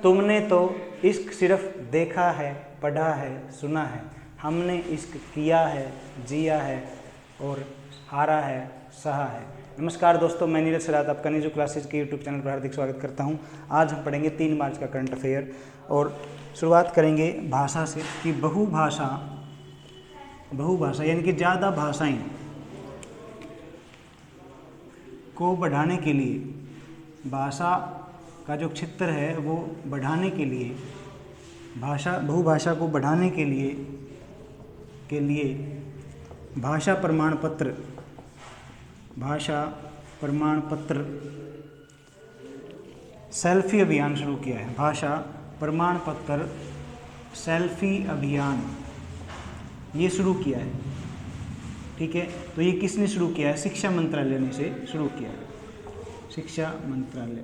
तुमने तो इश्क सिर्फ देखा है, पढ़ा है, सुना है, हमने इश्क किया है, जिया है और हारा है, सहा है। नमस्कार दोस्तों, मैं नीरज सरात आपका नीजू क्लासेज के यूट्यूब चैनल पर हार्दिक स्वागत करता हूं। आज हम पढ़ेंगे 3 मार्च का करंट अफेयर और शुरुआत करेंगे भाषा से कि बहुभाषा यानी कि ज़्यादा भाषाएं को बढ़ाने के लिए, भाषा का जो क्षेत्र है वो बढ़ाने के लिए, बहुभाषा को बढ़ाने के लिए भाषा प्रमाण पत्र सेल्फी अभियान शुरू किया है। भाषा प्रमाण पत्र सेल्फी अभियान ये शुरू किया है। ठीक है, तो ये किसने शुरू किया है? शिक्षा मंत्रालय ने इसे शुरू किया है, शिक्षा मंत्रालय।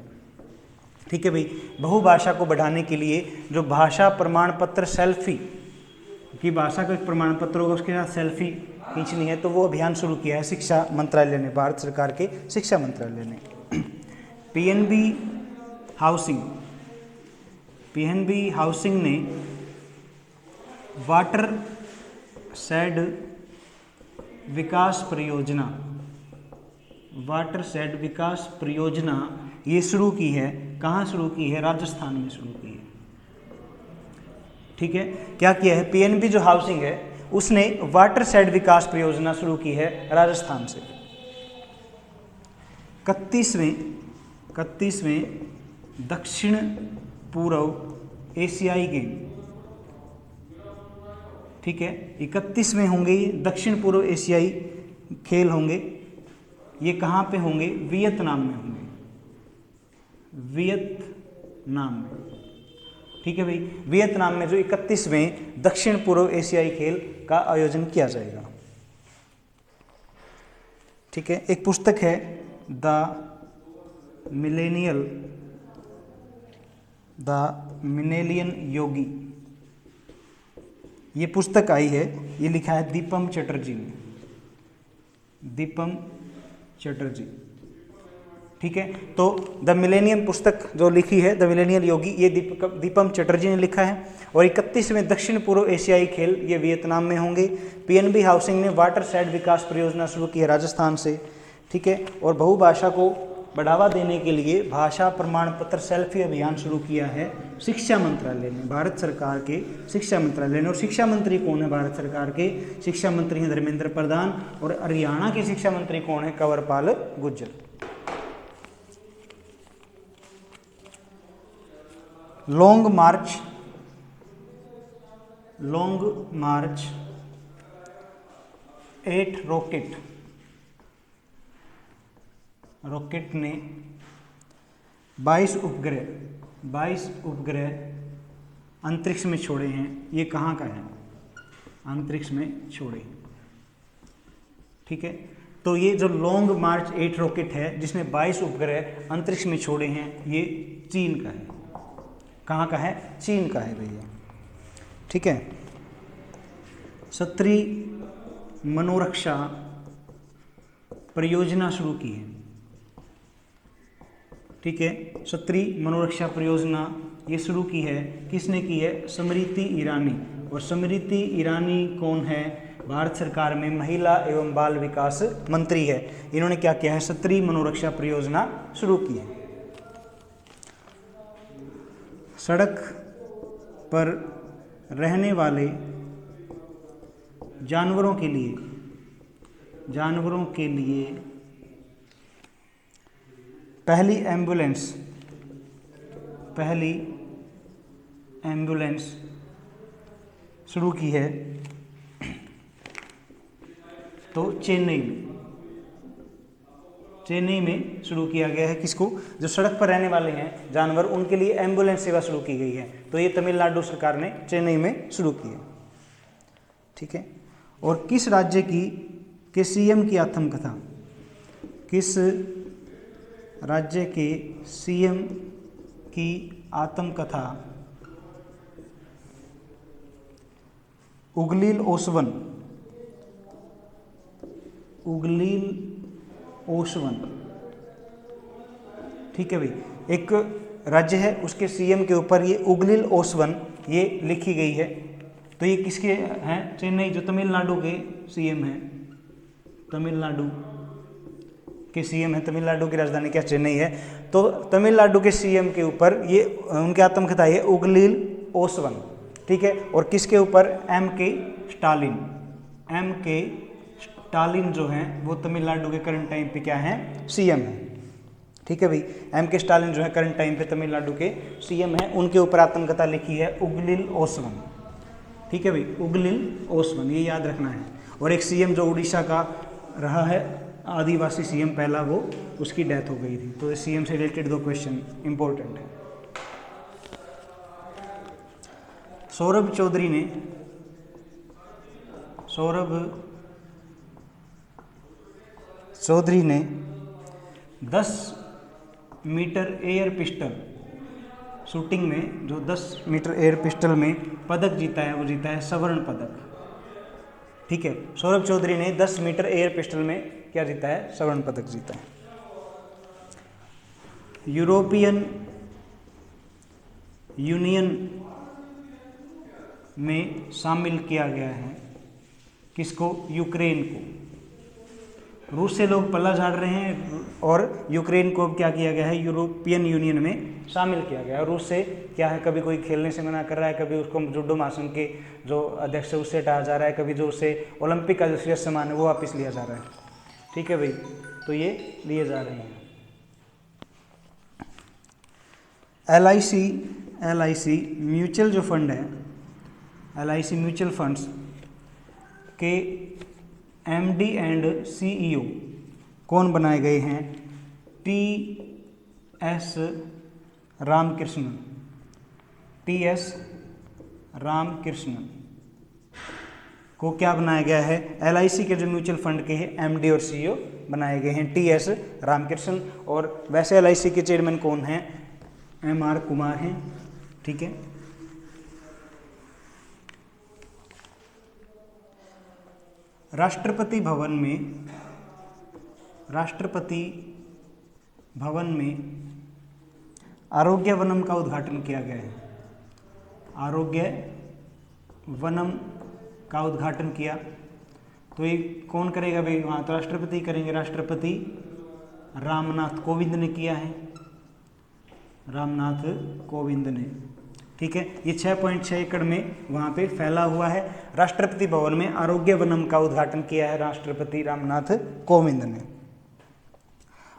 ठीक है भाई, बहुभाषा को बढ़ाने के लिए जो भाषा प्रमाण पत्र सेल्फी की भाषा का एक प्रमाण पत्र होगा, उसके साथ सेल्फी खींचनी है, तो वो अभियान शुरू किया है शिक्षा मंत्रालय ने, भारत सरकार के शिक्षा मंत्रालय ने। पीएनबी हाउसिंग ने वाटर शेड विकास परियोजना ये शुरू की है। कहाँ शुरू की है? राजस्थान में शुरू की है। ठीक है, क्या किया है? पीएनबी जो हाउसिंग है उसने वाटर शेड विकास परियोजना शुरू की है राजस्थान से। 31वें दक्षिण पूर्व एशियाई गेम, ठीक है, 31वें होंगे ये दक्षिण पूर्व एशियाई खेल होंगे। ये कहाँ पे होंगे? वियतनाम में होंगे, वियतनाम में। ठीक है भाई, वियतनाम में जो 31वें दक्षिण पूर्व एशियाई खेल का आयोजन किया जाएगा। ठीक है, एक पुस्तक है द मिलेनियन योगी, ये पुस्तक आई है, ये लिखा है दीपम चटर्जी ने, दीपम चटर्जी। ठीक है, तो द मिलेनियम पुस्तक जो लिखी है द मिलेनियल योगी, ये दीपम चटर्जी ने लिखा है। और 31वें दक्षिण पूर्व एशियाई खेल ये वियतनाम में होंगे। पीएनबी हाउसिंग ने वाटर शेड विकास परियोजना शुरू की है राजस्थान से। ठीक है, और बहुभाषा को बढ़ावा देने के लिए भाषा प्रमाण पत्र सेल्फी अभियान शुरू किया है शिक्षा मंत्रालय ने, भारत सरकार के शिक्षा मंत्रालय ने। और शिक्षा मंत्री कौन है भारत सरकार के? शिक्षा मंत्री हैं धर्मेंद्र प्रधान, और हरियाणा के शिक्षा मंत्री कौन है? कंवरपाल गुर्जर। लॉन्ग मार्च 8 रॉकेट ने 22 उपग्रह अंतरिक्ष में छोड़े हैं। ये कहाँ का है? अंतरिक्ष में छोड़े। ठीक है, तो ये जो लॉन्ग मार्च 8 रॉकेट है जिसने 22 उपग्रह अंतरिक्ष में छोड़े हैं, ये चीन का है। कहाँ का है? चीन का है भैया। ठीक है, क्षत्रिय मनोरक्षा परियोजना शुरू की है। ठीक है, क्षत्रिय मनोरक्षा परियोजना ये शुरू की है। किसने की है? स्मृति ईरानी। और स्मृति ईरानी कौन है? भारत सरकार में महिला एवं बाल विकास मंत्री है। इन्होंने क्या किया है? क्षत्रिय मनोरक्षा परियोजना शुरू की है। सड़क पर रहने वाले जानवरों के लिए पहली एम्बुलेंस शुरू की है। तो चेन्नई में शुरू किया गया है। किसको? जो सड़क पर रहने वाले हैं जानवर, उनके लिए एम्बुलेंस सेवा शुरू की गई है। तो ये तमिलनाडु सरकार ने चेन्नई में शुरू की है। ठीक है, और किस राज्य के सीएम की आत्मकथा? किस राज्य के सीएम की आत्मकथा उगलील ओसवन। ठीक है भाई, एक राज्य है उसके सीएम के ऊपर ये उगलिल ओसवन ये लिखी गई है। तो ये किसके हैं? चेन्नई, जो तमिलनाडु के सीएम हैं, तमिलनाडु के सीएम है। तमिलनाडु की राजधानी क्या? चेन्नई है। तो तमिलनाडु के सीएम के ऊपर ये उनके आत्मकथा है उगलिल ओसवन, ठीक है। और किसके ऊपर? M.K. स्टालिन। M.K. स्टालिन जो हैं वो तमिलनाडु के करंट टाइम पे क्या हैं? सीएम हैं, ठीक है भाई। M.K. स्टालिन जो है करंट टाइम पे तमिलनाडु के सीएम हैं, उनके ऊपर आत्मकथा लिखी है उगलिल ओसवन, ठीक है भाई, उगलिल ओसवन, ये याद रखना है। और एक सीएम जो उड़ीसा का रहा है, आदिवासी सीएम पहला, वो उसकी डेथ हो गई थी। तो सीएम से रिलेटेड 2 क्वेश्चन इंपॉर्टेंट है। सौरभ चौधरी ने 10 मीटर एयर पिस्टल शूटिंग में, जो 10 मीटर एयर पिस्टल में पदक जीता है, वो जीता है स्वर्ण पदक, ठीक है। सौरभ चौधरी ने 10 मीटर एयर पिस्टल में क्या जीता है? स्वर्ण पदक जीता है। यूरोपियन यूनियन में शामिल किया गया है किसको? यूक्रेन को। रूस से लोग पल्ला झाड़ रहे हैं और यूक्रेन को क्या किया गया है? यूरोपियन यूनियन में शामिल किया गया है। रूस से क्या है, कभी कोई खेलने से मना कर रहा है, कभी उसको जुडो महासंघ के जो अध्यक्ष है उससे हटाया जा रहा है, कभी जो उसे ओलंपिक का जो श्रेष्ठ सम्मान है वो वापस लिया जा रहा है, ठीक है भाई। तो ये लिए जा रहे हैं। LIC म्यूचुअल जो फंड है, LIC म्यूचुअल फंड्स के MD एंड CEO कौन बनाए गए हैं? TS रामकृष्णन को क्या बनाया गया है? LIC के जो म्यूचुअल फंड के हैं MD और CEO बनाए गए हैं TS रामकृष्णन। और वैसे LIC के चेयरमैन कौन हैं? MR कुमार हैं, ठीक है। राष्ट्रपति भवन में आरोग्य वनम का उद्घाटन किया गया है। आरोग्य वनम का उद्घाटन किया, तो ये कौन करेगा भाई? वहाँ तो राष्ट्रपति करेंगे। राष्ट्रपति रामनाथ कोविंद ने किया है, रामनाथ कोविंद ने, ठीक है। ये 6.6 एकड़ में वहाँ पे फैला हुआ है। राष्ट्रपति भवन में आरोग्य वनम का उद्घाटन किया है राष्ट्रपति रामनाथ कोविंद ने।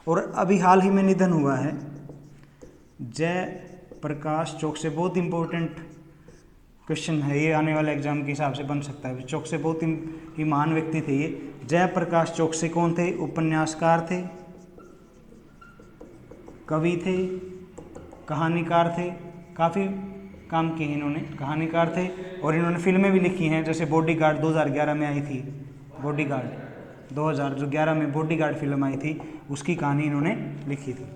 और अभी हाल ही में निधन हुआ है जयप्रकाश चौक से। बहुत इंपॉर्टेंट क्वेश्चन है ये, आने वाले एग्जाम के हिसाब से बन सकता है। चौक से बहुत ही महान व्यक्ति थे ये। जयप्रकाश चौक से कौन थे? उपन्यासकार थे, कवि थे, कहानीकार थे, काफ़ी काम किए इन्होंने, कहानीकार थे। और इन्होंने फिल्में भी लिखी हैं, जैसे बॉडीगार्ड 2011 में आई थी, बॉडीगार्ड 2011 में बॉडीगार्ड फिल्म आई थी, उसकी कहानी इन्होंने लिखी थी,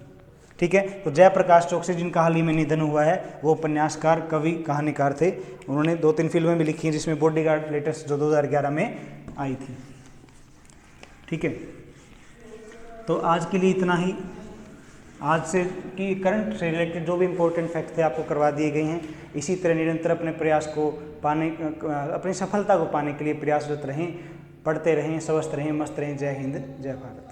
ठीक है। तो जयप्रकाश चौक से जिनका हाल ही में निधन हुआ है वो उपन्यासकार, कवि, कहानीकार थे। उन्होंने 2-3 फिल्में भी लिखी हैं, जिसमें बॉडीगार्ड लेटेस्ट जो 2011 में आई थी, ठीक है। तो आज के लिए इतना ही। आज से की करंट से रिलेटेड जो भी इम्पोर्टेंट फैक्ट थे आपको करवा दिए गए हैं। इसी तरह निरंतर अपने प्रयास को पाने, अपनी सफलता को पाने के लिए प्रयासरत रहें, पढ़ते रहें, स्वस्थ रहें, मस्त रहें। जय हिंद, जय भारत।